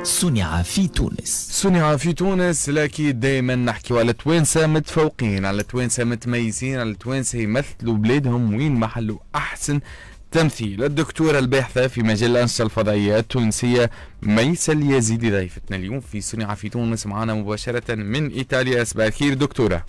صنع في تونس. صنع في تونس، لكن دائما نحكي على توانسة متفوقين، على توانسة متميزين، على توانسة يمثلوا بلادهم وين ما حلوا أحسن تمثيل. الدكتورة الباحثة في مجال الأنشطة الفضائية التونسية ميسة اليزيدي ضيفتنا اليوم في صنع في تونس، معنا مباشرة من إيطاليا. صباح الخير دكتورة.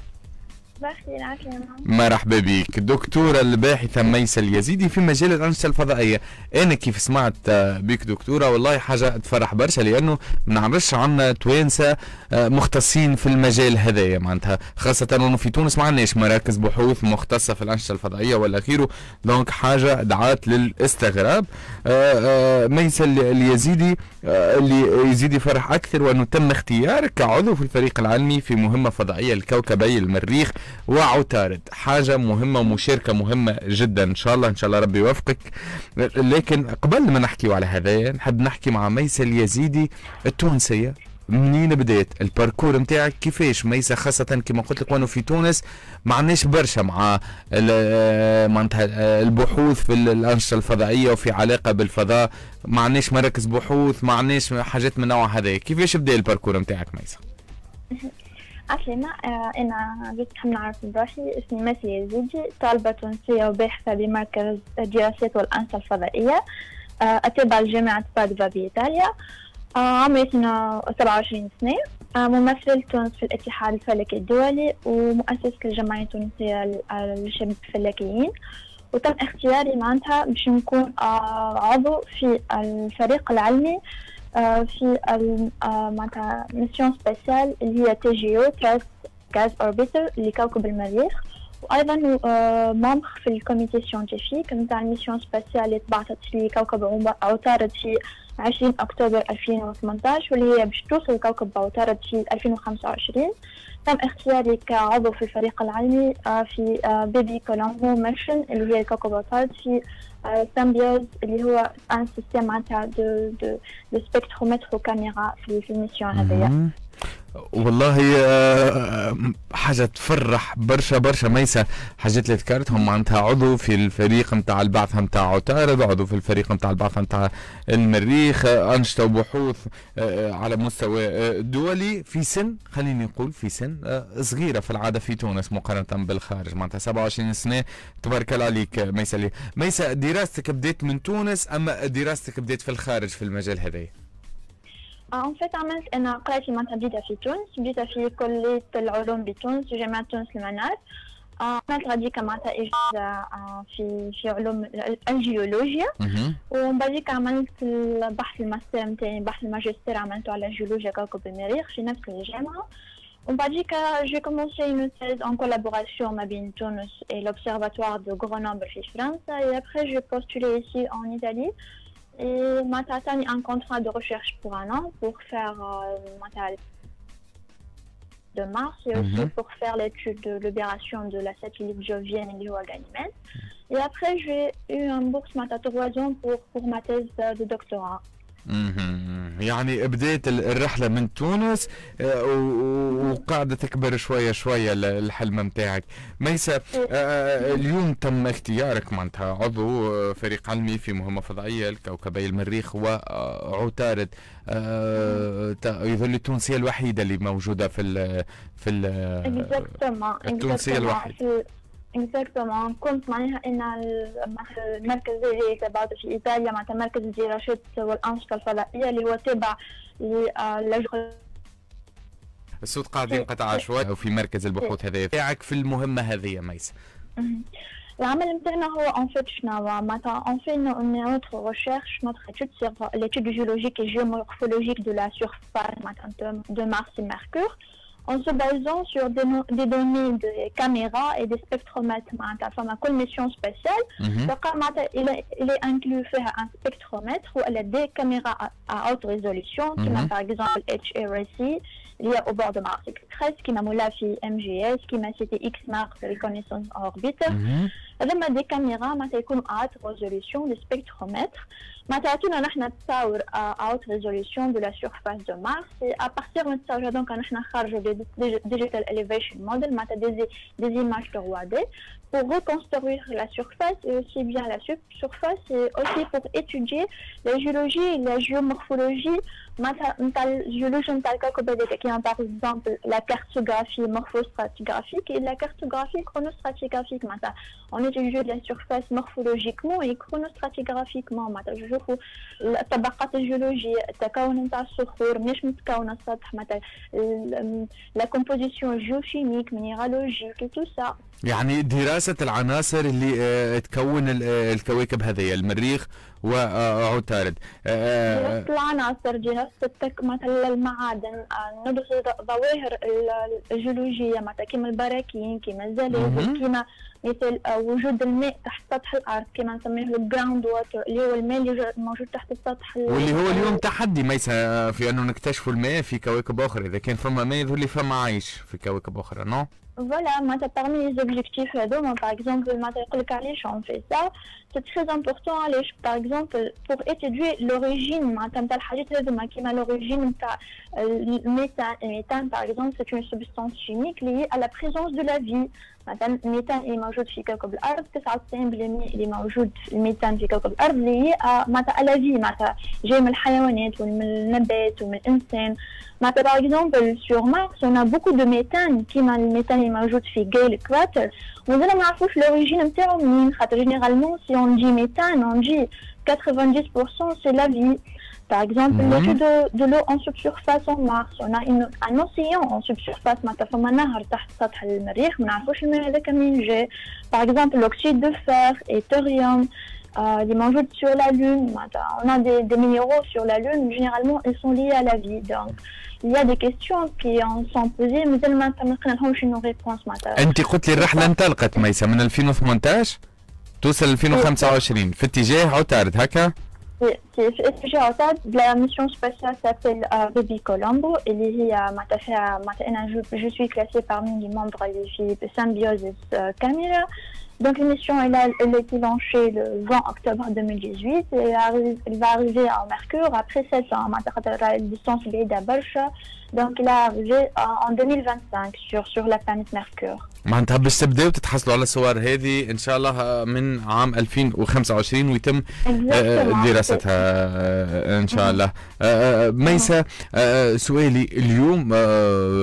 بخير عافية. مرحبا بك دكتورة الباحثة ميسة اليزيدي في مجال الأنشطة الفضائية. أنا كيف سمعت بك دكتورة والله حاجة تفرح برشا، لأنه ما نعرفش عنا توانسة مختصين في المجال هذايا، معناتها خاصة أنه في تونس ما عندناش مراكز بحوث مختصة في الأنشطة الفضائية ولا غيره، دونك حاجة دعات للاستغراب. ميسة اليزيدي اللي يزيد يفرح أكثر وأنه تم اختيارك كعضو في الفريق العلمي في مهمة فضائية لكوكبي المريخ وعطارد. حاجة مهمة ومشاركة مهمة جدا، إن شاء الله ربي يوفقك. لكن قبل ما نحكي على هذا نحب نحكي مع ميسة اليزيدي التونسية. منين بدات الباركور نتاعك؟ كيفاش ميسة خاصة كما قلت لك وانه في تونس ما عندناش برشا مع معناتها البحوث في الأنشطة الفضائية وفي علاقة بالفضاء، ما عندناش مراكز بحوث، ما عندناش حاجات من نوع هذا. كيفاش بدا الباركور نتاعك ميسة؟ عسلامة. أنا جيت نحب نعرف بروحي. اسمي ميسة اليزيدي، طالبة تونسية وباحثة بمركز الدراسات والأنشطة الفضائية أتابع جامعة بادوفا بإيطاليا. عمري 27 سنة. ممثل تونس في الاتحاد الفلكي الدولي ومؤسس الجمعية التونسية للشباب الفلكيين، وتم اختياري معناتها باش نكون عضو في الفريق العلمي في معناتها ميسيون سبيسيال اللي هي TGO غاز أوربيتر لكوكب المريخ، وايضا ممبر في الكوميتي سيونتيفيك نتاع الميسيون سبيسيال اللي تبعثت لكوكب عطارد في 20 أكتوبر 2018 واللي هي باش توصل لكوكب عطارد في 2025. تم اختياري كعضو في الفريق العلمي في بيبي كولومبو ميشن اللي هي كوكب عطارد في سامبيوز اللي هو ان سيستم معناتها دو سبيكترومتر وكاميرا في الميسيون هذيا. والله حاجة تفرح برشا ميسة. حاجات اللي ذكرتهم معناتها عضو في الفريق نتاع البعث نتاع عطارد، عضو في الفريق نتاع البعث نتاع المريخ، أنشطة وبحوث على مستوى دولي في سن، خليني نقول في سن صغيرة في العادة في تونس مقارنة بالخارج، معناتها 27 سنة تبارك الله عليك ميسة. ميسة دراستك بديت من تونس أما دراستك بديت في الخارج في المجال هذا؟ ان فيت عملت انا قرايتي معناتها بديتها في تونس، بديتها في كلية العلوم بتونس في جامعة تونس المنار. عملت غاديكا معناتها اجازة في علوم الجيولوجيا، ومن بعديك عملت البحث الماستر نتاعي، بحث الماجستير عملته على جيولوجيا كوكب المريخ في نفس الجامعة. ومن بعديك j'ai commencé une thèse en collaboration ما بين تونس et l'observatoire de Grenoble في فرنسا، et après j'ai postulé ici en Italie. Et m'a donné un contrat de recherche pour un an pour faire de Mars et aussi pour faire l'étude de libération de la satellite jovienne et Ganymède. Et après j'ai eu une bourse de 3 ans pour ma thèse de doctorat. يعني بداية الرحلة من تونس وقاعدة تكبر شوية الحلم متاعك. ميسة، اليوم تم اختيارك معناتها عضو فريق علمي في مهمة فضائية لكوكبي المريخ وعطارد. يظل التونسية الوحيدة اللي موجودة في التونسية الوحيدة. اكزاكتومون. كنت معناها ان المركز اللي تبعته في ايطاليا معناتها مركز الدراسات والانشطه الفضائيه اللي هو تابع الصوت قاعد ينقطع شوي في مركز البحوث هذا تاعك في المهمه هذه يا ميسة. العمل نتاعنا هو ان فيت شنو معناتها ان في نوتر ريشيرش نوتر étude sur l'étude géologique et géomorphologique de la surface de Mars et Mercure en se basant sur des données de caméras et des spectromètres. Enfin, كل mission spéciale. Il est inclus faire un spectromètre ou des caméras à haute résolution, comme par exemple HRSC, lié au bord de Mars Express, qui m'a moulé في MGS, qui m'a cité XMAR, reconnaissance orbite. هذوما دي كاميرا معناتها يكونوا هاوت ريزوليسيون للسبكترومتر معناتها يعطونا نحن تصاور هاوت ريزوليسيون دو لا سيرفاس دو مارس ابارتيغ من التصاور هذوك نحن نخرجوا ديجيتال اليفيشن موديل معناتها des images 3D pour reconstruire la surface et aussi bien la surface et aussi pour étudier la géologie et la géomorphologie نتاع الجيولوجيا نتاع الكوكب هذاك كيما باغ اكزومبل لا كارتوغرافي مورفوستراتيغرافيك et la cartographie chronostratigraphique معناتها on étudie la surface morphologiquement et chronostratigraphiquement معناتها نشوفوا الطبقات الجيولوجية التكون نتاع الصخور مناش متكونة السطح معناتها la composition géochimique minéralogique et tout ça. يعني دراسة العناصر اللي تكون الكواكب هذه المريخ وعطارد. دراسة العناصر، دراسة مثلا المعادن، ندرس ظواهر الجيولوجية مثلا كيما البراكين، كيما الزلازل، كيما مثل وجود الماء تحت سطح الأرض كيما نسميه الجراوند ووتر اللي هو الماء اللي موجود تحت السطح، واللي هو اليوم تحدي ميسا في أنه نكتشفوا الماء في كواكب أخرى. إذا كان فما ماء يظهر لي فما عايش في كواكب أخرى. نو Voilà, parmi les objectifs, par exemple, on fait ça, c'est très important, par exemple, pour étudier l'origine, l'origine du méthane. Le méthane, par exemple, c'est une substance chimique liée à la présence de la vie. Le méthane est موجود في كوكب الأرض، 99% اللي موجود الميثان في كوكب الأرض lié à la vie، جاي من الحيوانات ومن النبات ومن الإنسان. Par exemple, sur Mars, on a beaucoup de méthane, qui le méthane est موجود في Gale Crater. On ne نعرفوش l'origine نتاعو منين، خاطر généralement si on dit méthane, on dit 90% c'est la vie. Par exemple, l'étude de l'eau en subsurface en Mars, on a un océan en subsurface, فما نهر تحت سطح المريخ، ما نعرفوش الماء هذاك منين جاي. Par exemple, l'oxyde de fer et thorium. Les موجود sur la Lune, on a des minéraux sur la Lune, généralement ils sont liés à la vie. Donc il y a des questions qui en sont posées, mais ما نلقاش une réponse. أنت قلت لي الرحلة انطلقت ميسا من 2018 توصل 2025 في اتجاه عطارد هكا؟ في اتجاه عطارد. La mission spatiale s'appelle Baby Colombo اللي هي أنا je suis classée parmi les membres de Symbiosis Camera. Donc l'émission elle a été lancée le 20 octobre 2018 et elle va arriver en Mercure après 7 ans. La distance بعيدة برشا. Donc elle est arrivée en 2025 sur la planète Mercure. معناتها باش تبداو تتحصلوا على الصور هذه ان شاء الله من عام 2025 ويتم دراستها ان شاء الله. ميسا، سؤالي اليوم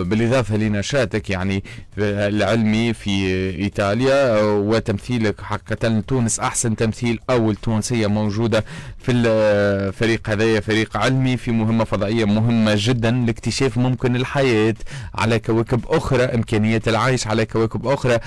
بالاضافه لنشاطك يعني العلمي في ايطاليا وتمثيلك حقيقه تونس احسن تمثيل، اول تونسيه موجوده في الفريق هذايا، فريق علمي في مهمه فضائيه مهمه جدا لاكتشاف ممكن الحياه على كواكب اخرى، امكانيات العيش على كواكب أخرى.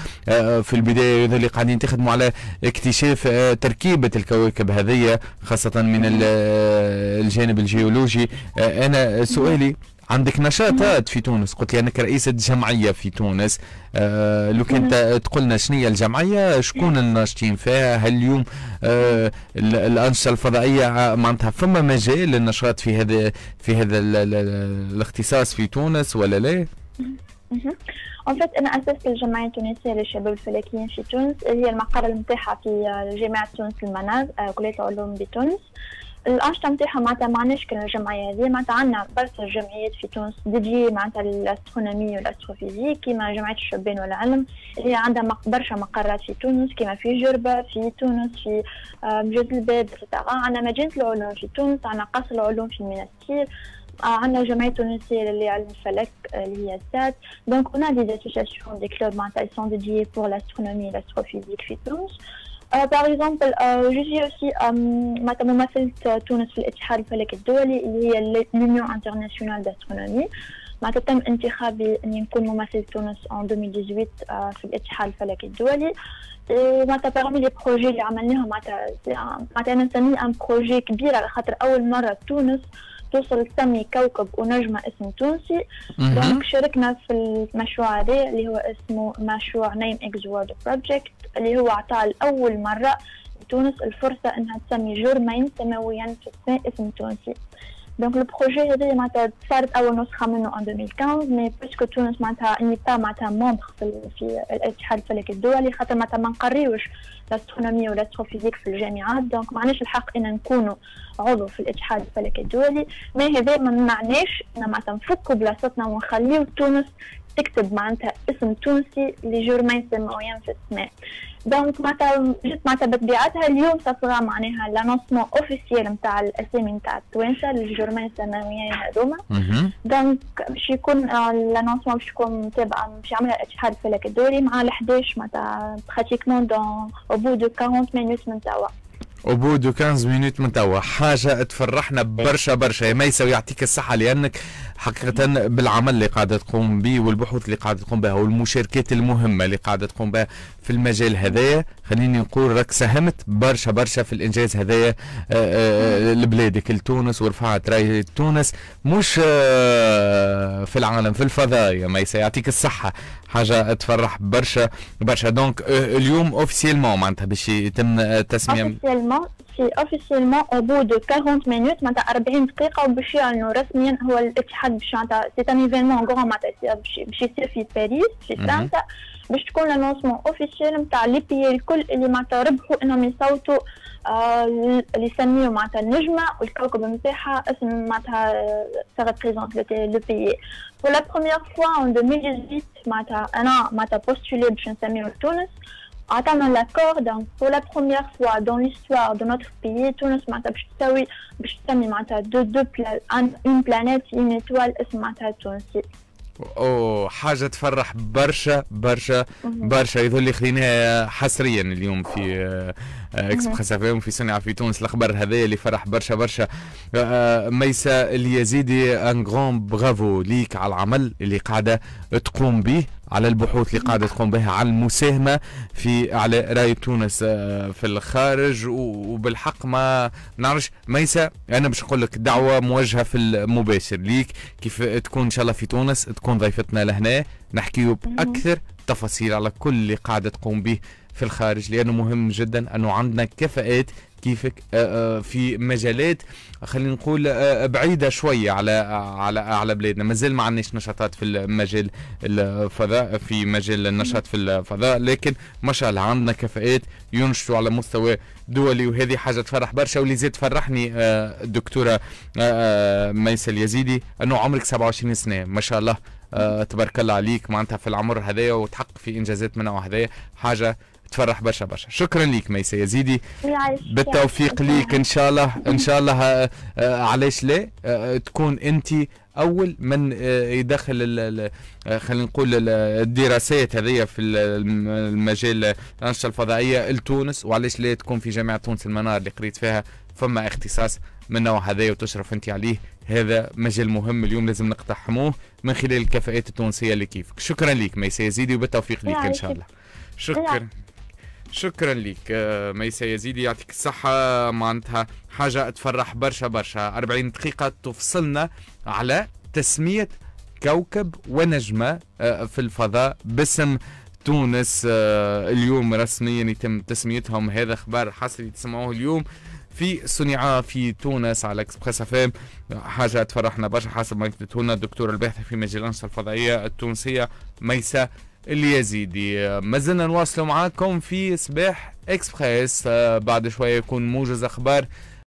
في البداية اللي قاعدين تخدموا على اكتشاف تركيبة الكواكب هذه خاصة من الجانب الجيولوجي. أنا سؤالي، عندك نشاطات في تونس، قلت لي أنك رئيسة جمعية في تونس. لو كنت تقولنا شنو هي الجمعية، شكون الناشطين فيها؟ هل اليوم الأنشطة الفضائية معناتها فما مجال للنشاط في هذا الاختصاص في تونس ولا لا؟ En fait أنا أسست الجمعية التونسية للشباب الفلكيين في تونس، هي المقر نتاعها في جامعة تونس المناز، كلية العلوم بتونس. الأنشطة نتاعها معناتها معناش كان الجمعية هذه، معناتها عندنا برشا جمعيات في تونس ديديي معناتها للأسترونومي والأستروفيزيك، كيما جمعية الشبان والعلم اللي عندها برشا مقرات في تونس، كيما في جربة في تونس، في مجاز الباب، عندنا مدينة العلوم في تونس، عندنا قصر العلوم في المنستير، عندنا جمعية تونسية لعلم الفلك اللي هي سات. Donc on a des associations, des clubs معناتها ils sont dédiés pour l'astronomie et l'astrophysique في تونس. Par exemple je suis aussi ممثلة تونس في الاتحاد الفلكي الدولي اللي هي l'Union internationale d'astronomie. معناتها تم انتخابي اني نكون ممثلة تونس en 2018 في الاتحاد الفلكي الدولي. معناتها parmi les projets اللي عملناهم معناتها أنا نسميه ان بروجي كبير على خاطر أول مرة تونس توصل تسمي كوكب ونجمة اسم تونسي. دونك شاركنا في المشروع هذا اللي هو اسمه مشروع نيم اكس وورد بروجكت، اللي هو عطى لأول مرة تونس الفرصة انها تسمي جرمين سماويا في السماء اسم تونسي. دونك البروجي هذا معناتها صارت اول نسخه منه ان 2015 مي باسكو تونس معناتها اني با معناتها مومبر في الاتحاد الفلكي الدولي، خاطر معناتها ما نقريوش الاسترونومي والاستروفيزيك في الجامعات، دونك ما عندناش الحق ان نكونوا عضو في الاتحاد الفلكي الدولي. مي هذا ما معناش ان معناتها نفكوا بلاصتنا ونخليو تونس تكتب معناتها اسم تونسي لجور ما يسمويان في السماء. دونك معناتها جيت معناتها بطبيعتها اليوم تصغى معناها لانونسمون اوفيسيال نتاع الاسامي نتاع التوانسه للجورمان السماويين هذوما. دونك باش يكون لانونسمون باش تكون متابعه باش يعملها الاتحاد الفلكي الدولي مع ال11 معناتها براتيكمون دون او بو دو 40 مينوت من توا. وبو دو 15 مينوت من توا. حاجه تفرحنا برشا برشا يا ميسة، ويعطيك الصحه لانك حقيقه بالعمل اللي قاعده تقوم به والبحوث اللي قاعده تقوم بها والمشاركات المهمه اللي قاعده تقوم بها في المجال هذايا. خليني نقول راك ساهمت برشا برشا في الانجاز هذايا لبلادك لتونس، ورفعت رايه تونس مش في العالم في الفضاء يا ميسة. يعطيك الصحه، حاجه تفرح برشا برشا. دونك اليوم اوفيسيلمون معناتها باش يتم تسميه اوفيسيلمون او بو دو 40 مينوت معناتها 40 دقيقه، وباش يعلنوا رسميا هو الاتحاد باش معناتها سي ان ايفينمون غران معناتها باش يصير في باريس في فرنسا، باش تكون لانونسمون اوفيسيال نتاع لي بيي الكل اللي معناتها ربحوا انهم يصوتوا اللي يسميو معناتها النجمه والكوكب نتاعها اسم معناتها سا ريبريزونت لو بيي. pour la première fois en 2018 معناتها انا معناتها بوستولي باش نسميو تونس. Attendons l'accord, donc pour la première fois dans l'histoire de notre pays, Tunis باش تسمي معناتها une planète, une étoile اسمها تونسي. اوه حاجه تفرح برشا برشا برشا. يظل لي خليناها حصريا اليوم في اكسبريس اف ام في صنع في تونس. الاخبار هذايا اللي فرح برشا برشا. ميسة اليزيدي ان غران برافو ليك على العمل اللي قاعده تقوم به، على البحوث اللي قاعده تقوم بها، على المساهمه في على رايه تونس في الخارج. وبالحق ما نعرفش ميسة، انا باش نقول لك دعوه موجهه في المباشر ليك كيف تكون ان شاء الله في تونس، تكون ضيفتنا لهنا نحكيو باكثر تفاصيل على كل اللي قاعده تقوم به في الخارج، لانه مهم جدا انه عندنا كفاءات كيفك في مجالات خلينا نقول بعيده شويه على بلادنا. مازال ما عندناش نشاطات في المجال الفضاء، في مجال النشاط في الفضاء، لكن ما شاء الله عندنا كفاءات ينشطوا على مستوى دولي، وهذه حاجه تفرح برشا. واللي زاد تفرحني الدكتوره ميسة اليزيدي انه عمرك 27 سنه ما شاء الله، تبارك الله عليك معناتها في العمر هذايا وتحقق في انجازات من نوع هذايا، حاجه تفرح برشا برشا. شكرا ليك ميسة يزيدي، بالتوفيق ليك ان شاء الله ان شاء الله. علاش لا تكون انت اول من يدخل خلينا نقول الدراسات هذه في المجال الانشطه الفضائيه لتونس، وعلاش لا تكون في جامعه تونس المنار اللي قريت فيها فما اختصاص من نوع هذايا وتشرف انت عليه. هذا مجال مهم اليوم لازم نقتحموه من خلال الكفاءات التونسيه اللي كيفك. شكرا ليك ميسة يزيدي وبالتوفيق ليك ان شاء الله. شكرا ليك ميسة يزيدي، يعطيك الصحة. معناتها حاجة تفرح برشا برشا. 40 دقيقة تفصلنا على تسمية كوكب ونجمة في الفضاء باسم تونس. اليوم رسميا يتم تسميتهم، هذا خبر حصري تسمعوه اليوم في صنعاء في تونس على اكسبريس اف ام. حاجة تفرحنا برشا حسب ما كتبته لنا الدكتورة الباحثة في مجال الأنشطة الفضائية التونسية ميسة اليزيدي. ما زلنا نواصلوا معاكم في صباح اكسبريس. بعد شويه يكون موجز اخبار